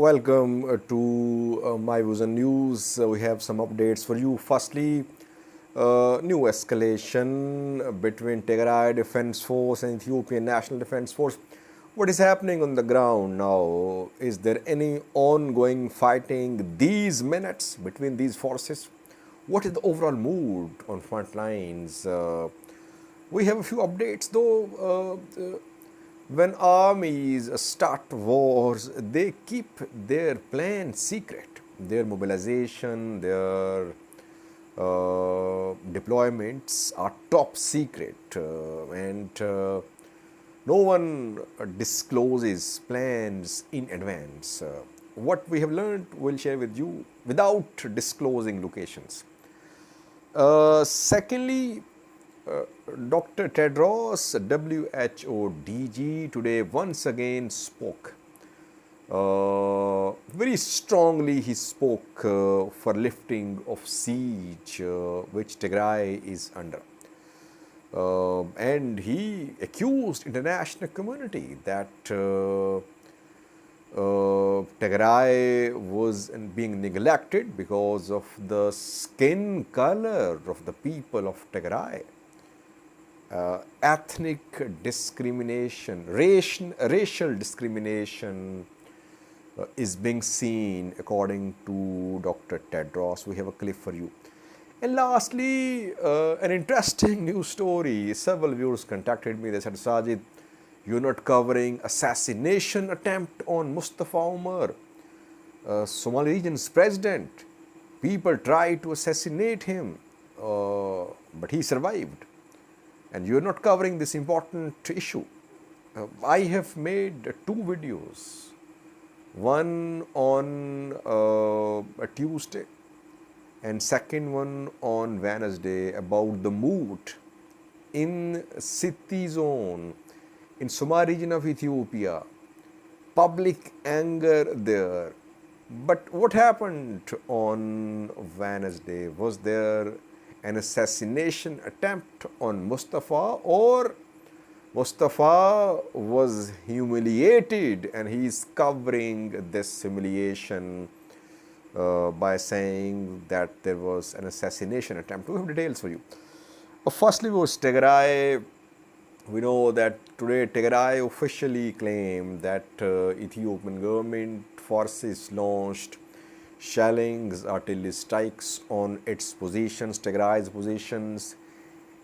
Welcome to My Vision News. We have some updates for you. Firstly, new escalation between Tigray Defense Force and Ethiopian National Defense Force. What is happening on the ground now? Is there any ongoing fighting these minutes between these forces? What is the overall mood on front lines? We have a few updates though. When armies start wars, they keep their plans secret. Their mobilization, their deployments are top secret, and no one discloses plans in advance. What we have learned, we'll share with you without disclosing locations. Secondly, Dr. Tedros, WHO DG, today once again spoke. Very strongly he spoke for lifting of siege which Tigray is under. And he accused international community that Tigray was being neglected because of the skin color of the people of Tigray. Ethnic discrimination, racial discrimination is being seen according to Dr. Tedros. We have a clip for you. And lastly, an interesting news story. Several viewers contacted me. They said, Sajid, you're not covering assassination attempt on Mustafa Omar, Somali region's president. People tried to assassinate him, but he survived. And you are not covering this important issue. I have made two videos, one on a Tuesday and second one on Wednesday about the mood in city zone in Somali region of Ethiopia, public anger there. But what happened on Wednesday? Was there an assassination attempt on Mustafa, or Mustafa was humiliated and he is covering this humiliation by saying that there was an assassination attempt? We have details for you. Firstly was Tigray. We know that today Tigray officially claimed that Ethiopian government forces launched shellings, artillery strikes on its positions, Tigray's positions,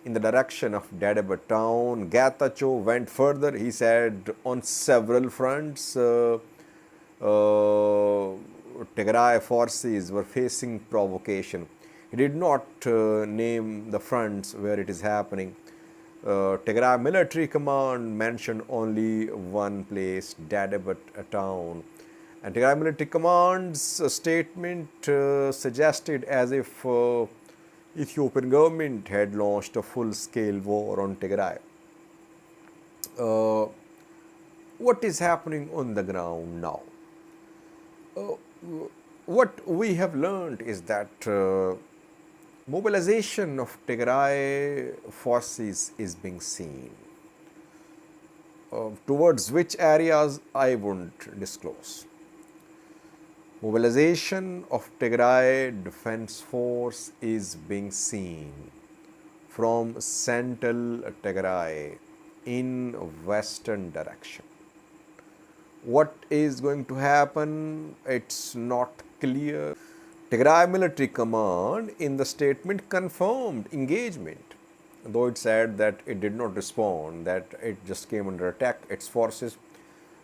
in the direction of Dadaba town. Getachew went further. He said on several fronts, Tigray forces were facing provocation. He did not name the fronts where it is happening. Tigray military command mentioned only one place, Dadaba town. And Tigray military command's statement suggested as if Ethiopian government had launched a full-scale war on Tigray. What is happening on the ground now? What we have learned is that mobilization of Tigray forces is being seen. Towards which areas I won't disclose. Mobilization of Tigray Defense Force is being seen from central Tigray in western direction. What is going to happen? It's not clear. Tigray military command in the statement confirmed engagement, though it said that it did not respond, that it just came under attack, its forces,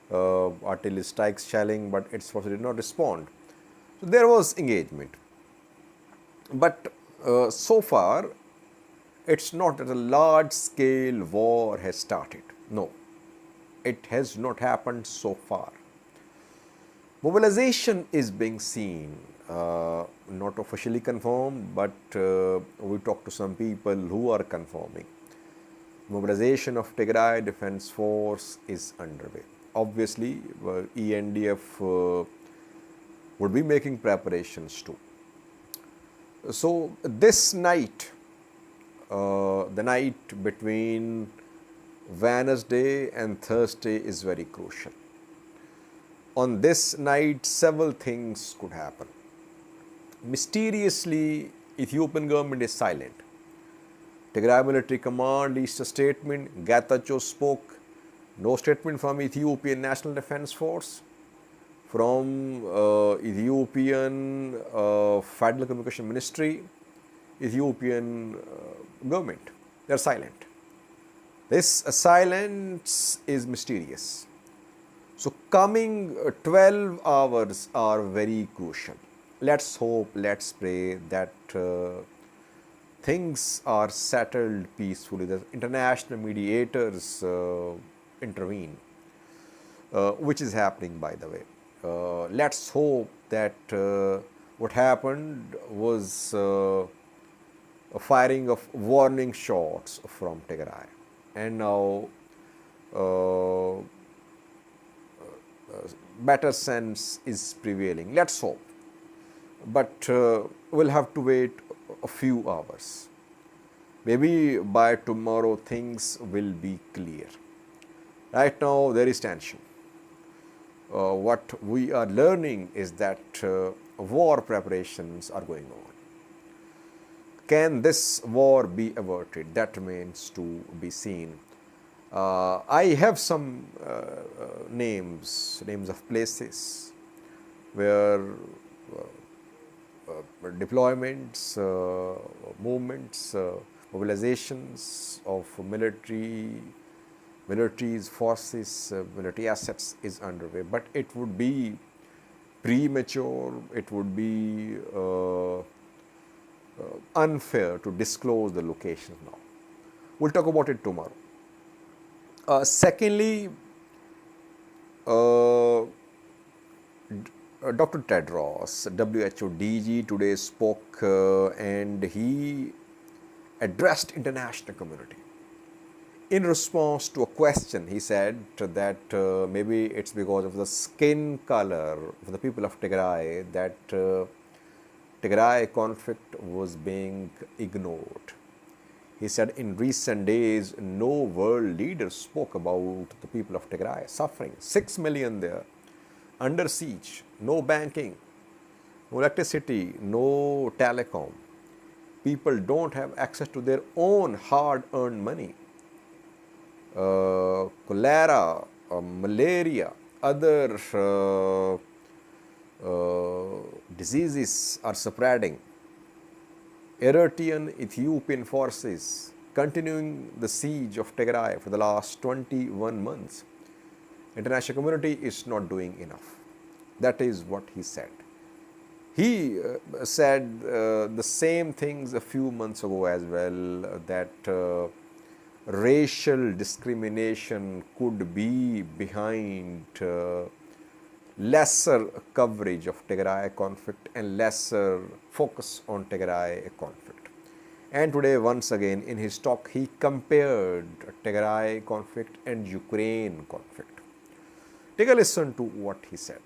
artillery strikes, shelling, but its forces did not respond. So there was engagement. But so far, it's not that a large-scale war has started. No, it has not happened so far. Mobilization is being seen, not officially confirmed, but we talked to some people who are confirming. Mobilization of Tigray Defense Force is underway. Obviously, ENDF would be making preparations too. So this night, the night between Wednesday and Thursday is very crucial. on this night, several things could happen. Mysteriously, Ethiopian government is silent. Tigray military command released a statement. Getachew spoke. No statement from Ethiopian National Defense Force, from Ethiopian Federal Communication Ministry, Ethiopian government. They are silent. This silence is mysterious. So coming 12 hours are very crucial. Let's hope, let's pray that things are settled peacefully. The international mediators intervene, which is happening, by the way. Let's hope that what happened was a firing of warning shots from Tigray, and now better sense is prevailing. Let's hope, but we'll have to wait a few hours. Maybe by tomorrow things will be clear. Right now there is tension. What we are learning is that war preparations are going on. Can this war be averted? That remains to be seen. I have some names of places where deployments, movements, mobilizations of militaries, forces, military assets is underway. But it would be premature, it would be unfair to disclose the locations now. We'll talk about it tomorrow. Secondly, Dr. Tedros, WHO DG, today spoke and he addressed international community. In response to a question, he said that maybe it's because of the skin color of the people of Tigray that Tigray conflict was being ignored. He said in recent days, no world leader spoke about the people of Tigray suffering. 6 million there, under siege, no banking, no electricity, no telecom. People don't have access to their own hard-earned money. Cholera, malaria, other diseases are spreading. Eritrean Ethiopian forces continuing the siege of Tigray for the last 21 months. International community is not doing enough. That is what he said. He said the same things a few months ago as well, that racial discrimination could be behind lesser coverage of Tigray conflict and lesser focus on Tigray conflict. And today, once again, in his talk, he compared Tigray conflict and Ukraine conflict. Take a listen to what he said.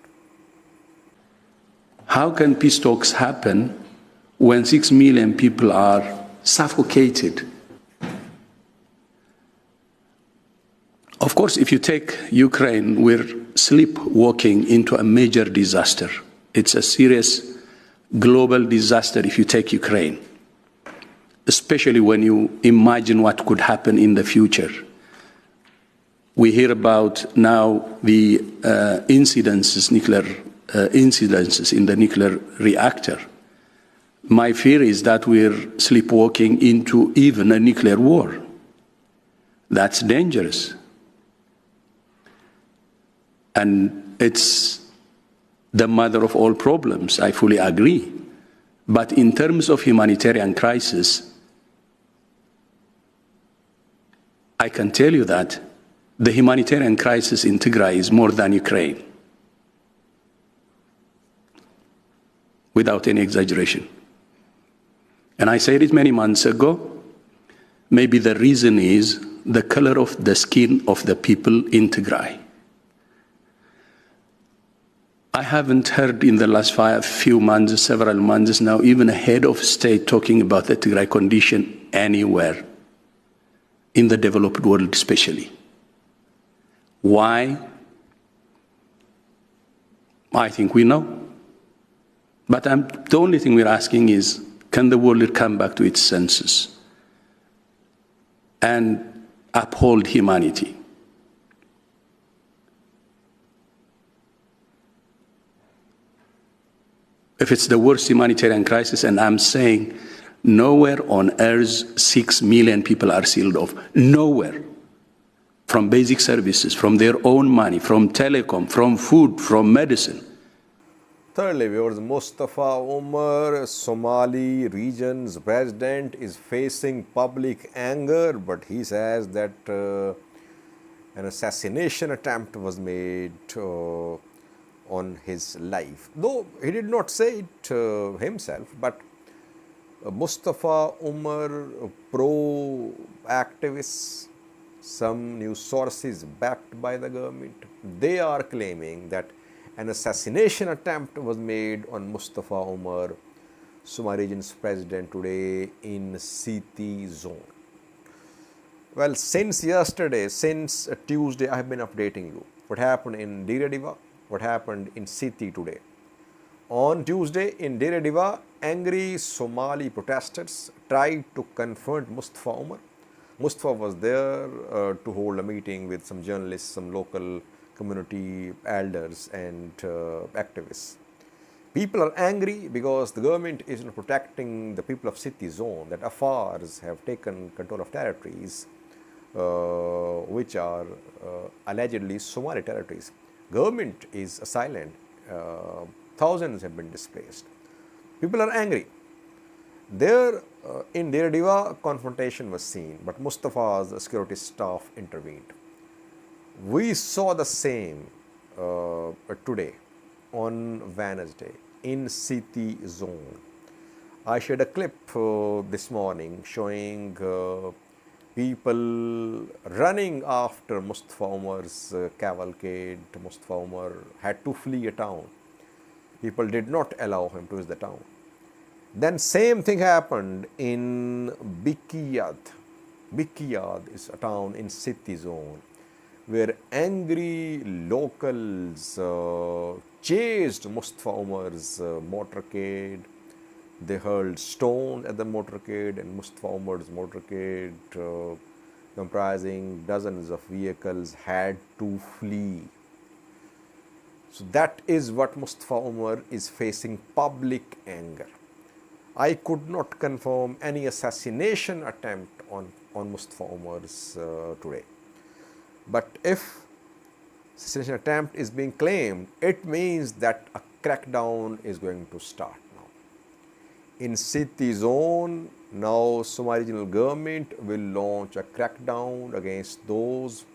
How can peace talks happen when 6 million people are suffocated? Of course, if you take Ukraine, we're sleepwalking into a major disaster. It's a serious global disaster if you take Ukraine, especially when you imagine what could happen in the future. We hear about now the nuclear incidences in the nuclear reactor. My fear is that we're sleepwalking into even a nuclear war. That's dangerous. And it's the mother of all problems, I fully agree. But in terms of humanitarian crisis, I can tell you that the humanitarian crisis in Tigray is more than Ukraine, without any exaggeration. And I said it many months ago, maybe the reason is the color of the skin of the people in Tigray. I haven't heard in the last few months, several months now, even a head of state talking about the Tigray condition anywhere, in the developed world especially. Why? I think we know. But the only thing we're asking is, can the world come back to its senses and uphold humanity? If it's the worst humanitarian crisis, and I'm saying nowhere on earth 6 million people are sealed off. Nowhere. From basic services, from their own money, from telecom, from food, from medicine. Thirdly, viewers, Mustafa Omar, Somali region's president, is facing public anger, but he says that an assassination attempt was made on his life. Though he did not say it himself, but Mustafa Omar pro-activists, some news sources backed by the government, they are claiming that an assassination attempt was made on Mustafa Omar, Somali region's president, today in Siti zone. Well, since yesterday, since Tuesday, I have been updating you what happened in Dire, what happened in Siti today. On Tuesday in Dire, angry Somali protesters tried to confront Mustafa Omar. Mustafa was there to hold a meeting with some journalists, some local community elders and activists. People are angry because the government is not protecting the people of Siti zone, that Afars have taken control of territories which are allegedly Somali territories. Government is silent. Thousands have been displaced. People are angry. There in Dire, confrontation was seen, but Mustafa's security staff intervened. We saw the same today on Wednesday in Siti zone. I shared a clip this morning showing people running after Mustafa Omar's cavalcade. Mustafa Omar had to flee a town. People did not allow him to visit the town. Then same thing happened in Bikiyad. Bikiyad is a town in Siti zone where angry locals chased Mustafa Omar's motorcade. They hurled stones at the motorcade, and Mustafa Omar's motorcade, comprising dozens of vehicles, had to flee. So that is what Mustafa Omar is facing, public anger. I could not confirm any assassination attempt on Mustafa Omar's today. But if assassination attempt is being claimed, it means that a crackdown is going to start now. In Siti zone, now Somali regional government will launch a crackdown against those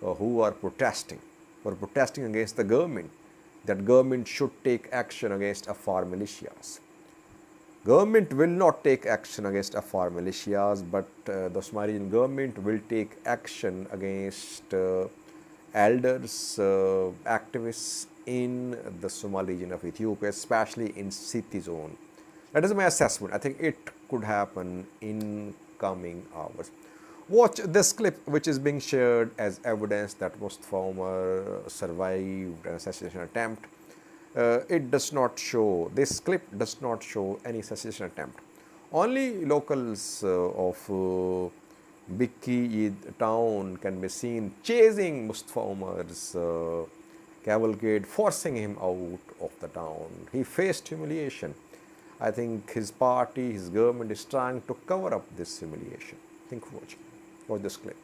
who are protesting against the government, that government should take action against Afar militias. Government will not take action against Afar militias, but the Somali regional government will take action against elders, activists in the Somali region of Ethiopia, especially in Siti zone. That is my assessment. I think it could happen in coming hours. Watch this clip, which is being shared as evidence that Mustafa Omar survived an assassination attempt. It does not show, this clip does not show any assassination attempt. Only locals of Bikki town can be seen chasing Mustafa Omar's cavalcade, forcing him out of the town. He faced humiliation. I think his party, his government is trying to cover up this humiliation. Thank you for watching. Watch this clip.